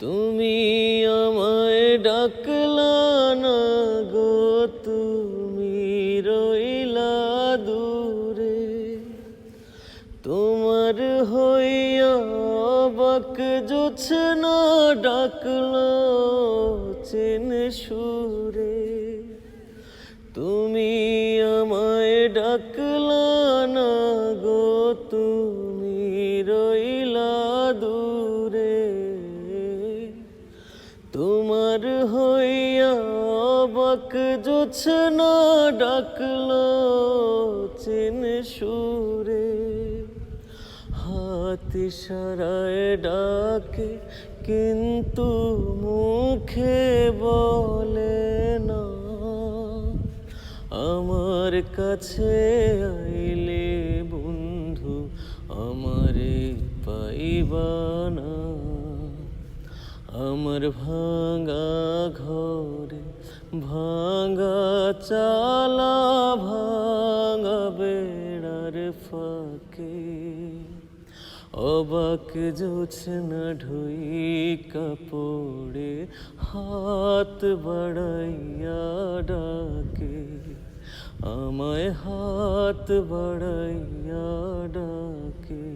তুমি আমায় ডাকলা না গো, তুমি রইলা দূরে। তোমার হইয়া অবাক জোছনা ডাকলো চেন সুরে। তুমি আমায় ডাকলা না গো, তুমি রইলা দূরে। তোমার হইয়া অবাক জোছনা ডাকলো চেন সুরে। হাত ইশারায় ডাকে কিন্তু মুখে বলে না। আমার কাছে আইলে বন্ধু আমারে পাইবা না। আমার ভাঙা ঘরে ভাঙা চালা, ভাঙা বেড়ার ফাঁকে অবাক জোছনা ঢুইকা পড়ে হাত বাড়াইয়া ডাকে, আমায় হাত বাড়াইয়া ডাকে।